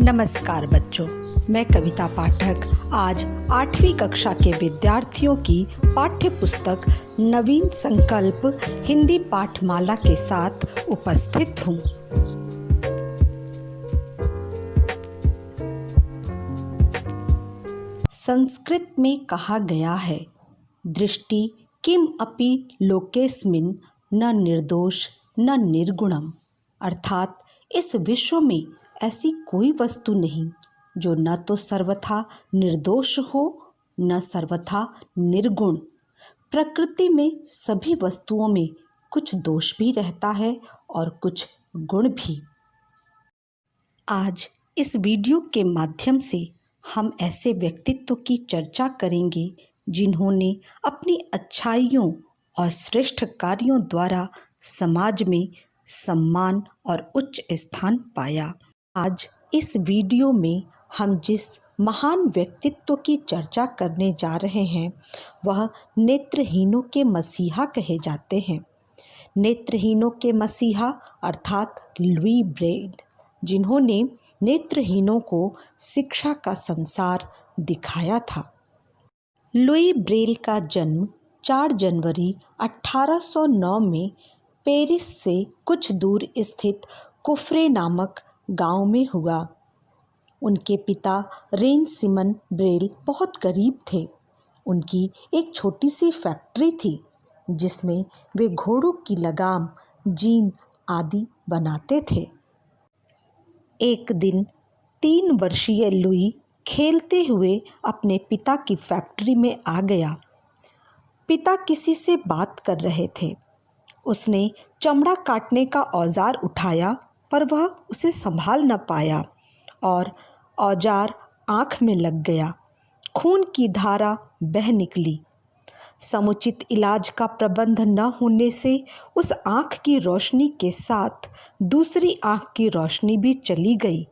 नमस्कार बच्चों, मैं कविता पाठक आज 8वीं कक्षा के विद्यार्थियों की पाठ्य पुस्तक नवीन संकल्प हिंदी पाठमाला के साथ उपस्थित हूँ। संस्कृत में कहा गया है, दृष्टि किम अपि लोकेस्मिन् न निर्दोष न निर्गुणम, अर्थात इस विश्व में ऐसी कोई वस्तु नहीं जो न तो सर्वथा निर्दोष हो न सर्वथा निर्गुण। प्रकृति में सभी वस्तुओं में कुछ दोष भी रहता है और कुछ गुण भी। आज इस वीडियो के माध्यम से हम ऐसे व्यक्तित्व की चर्चा करेंगे जिन्होंने अपनी अच्छाइयों और श्रेष्ठ कार्यों द्वारा समाज में सम्मान और उच्च स्थान पाया। आज इस वीडियो में हम जिस महान व्यक्तित्व की चर्चा करने जा रहे हैं वह नेत्रहीनों के मसीहा कहे जाते हैं। नेत्रहीनों के मसीहा अर्थात लुई ब्रेल, जिन्होंने नेत्रहीनों को शिक्षा का संसार दिखाया था। लुई ब्रेल का जन्म 4 जनवरी 1809 में पेरिस से कुछ दूर स्थित कुफ्रे नामक गांव में हुआ। उनके पिता रेन सिमन ब्रेल बहुत गरीब थे। उनकी एक छोटी सी फैक्ट्री थी जिसमें वे घोड़ों की लगाम, जीन आदि बनाते थे। एक दिन 3 वर्षीय लुई खेलते हुए अपने पिता की फैक्ट्री में आ गया। पिता किसी से बात कर रहे थे। उसने चमड़ा काटने का औजार उठाया पर वह उसे संभाल न पाया और औजार आँख में लग गया। खून की धारा बह निकली। समुचित इलाज का प्रबंध न होने से उस आँख की रोशनी के साथ दूसरी आँख की रोशनी भी चली गई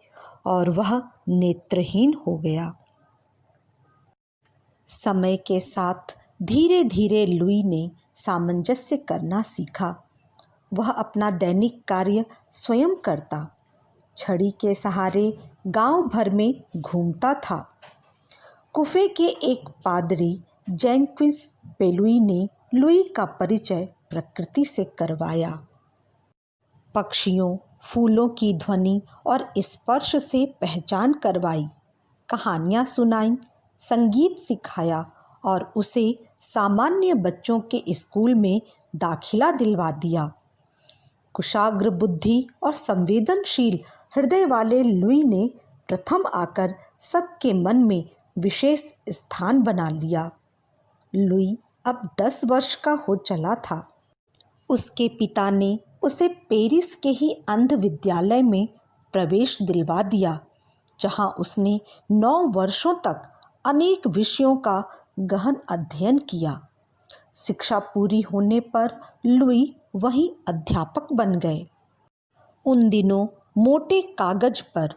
और वह नेत्रहीन हो गया। समय के साथ धीरे धीरे लुई ने सामंजस्य करना सीखा। वह अपना दैनिक कार्य स्वयं करता, छड़ी के सहारे गांव भर में घूमता था। कुफे के एक पादरी जैंक्विस बेलुई ने लुई का परिचय प्रकृति से करवाया। पक्षियों, फूलों की ध्वनि और स्पर्श से पहचान करवाई, कहानियाँ सुनाई, संगीत सिखाया और उसे सामान्य बच्चों के स्कूल में दाखिला दिलवा दिया। कुशाग्र बुद्धि और संवेदनशील हृदय वाले लुई ने प्रथम आकर सबके मन में विशेष स्थान बना लिया। लुई अब 10 वर्ष का हो चला था। उसके पिता ने उसे पेरिस के ही अंध विद्यालय में प्रवेश दिलवा दिया, जहां उसने 9 वर्षों तक अनेक विषयों का गहन अध्ययन किया। शिक्षा पूरी होने पर लुई वहीं अध्यापक बन गए। उन दिनों मोटे कागज पर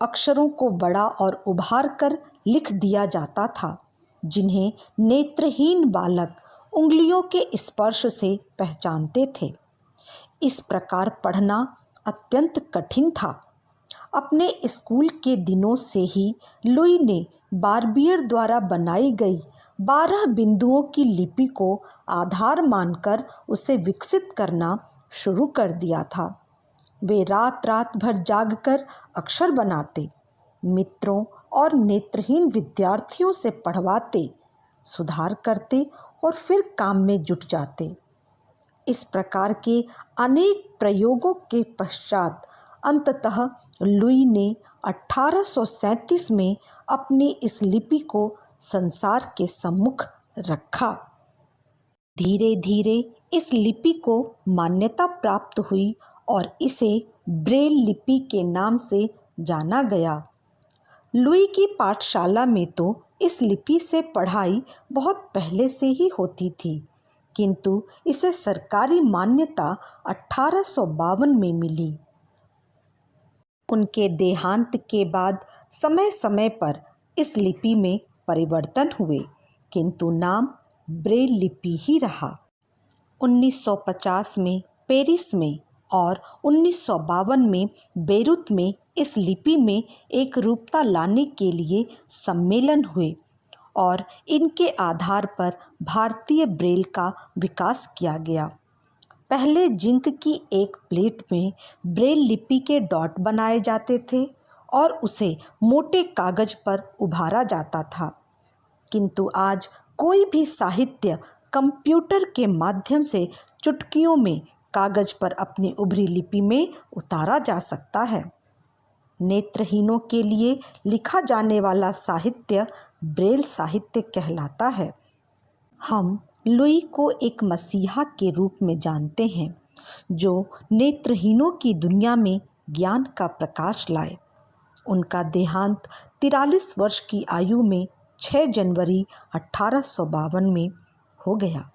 अक्षरों को बड़ा और उभार कर लिख दिया जाता था, जिन्हें नेत्रहीन बालक उंगलियों के स्पर्श से पहचानते थे। इस प्रकार पढ़ना अत्यंत कठिन था। अपने स्कूल के दिनों से ही लुई ने बार्बियर द्वारा बनाई गई 12 बिंदुओं की लिपि को आधार मानकर उसे विकसित करना शुरू कर दिया था। वे रात रात भर जागकर अक्षर बनाते, मित्रों और नेत्रहीन विद्यार्थियों से पढ़वाते, सुधार करते और फिर काम में जुट जाते। इस प्रकार के अनेक प्रयोगों के पश्चात अंततः लुई ने 1837 में अपनी इस लिपि को संसार के सम्मुख रखा। धीरे धीरे इस लिपि को मान्यता प्राप्त हुई और इसे ब्रेल लिपि के नाम से जाना गया। लुई की पाठशाला में तो इस लिपि से पढ़ाई बहुत पहले से ही होती थी, किंतु इसे सरकारी मान्यता 1852 में मिली। उनके देहांत के बाद समय समय पर इस लिपि में परिवर्तन हुए, किंतु नाम ब्रेल लिपि ही रहा। 1950 में पेरिस में और 1952 में बेरूत में इस लिपि में एक रूपता लाने के लिए सम्मेलन हुए और इनके आधार पर भारतीय ब्रेल का विकास किया गया। पहले जिंक की एक प्लेट में ब्रेल लिपि के डॉट बनाए जाते थे और उसे मोटे कागज पर उभारा जाता था, किंतु आज कोई भी साहित्य कंप्यूटर के माध्यम से चुटकियों में कागज पर अपनी उभरी लिपि में उतारा जा सकता है। नेत्रहीनों के लिए लिखा जाने वाला साहित्य ब्रेल साहित्य कहलाता है। हम लुई को एक मसीहा के रूप में जानते हैं, जो नेत्रहीनों की दुनिया में ज्ञान का प्रकाश लाए। उनका देहांत 43 वर्ष की आयु में 6 जनवरी 1852 में हो गया।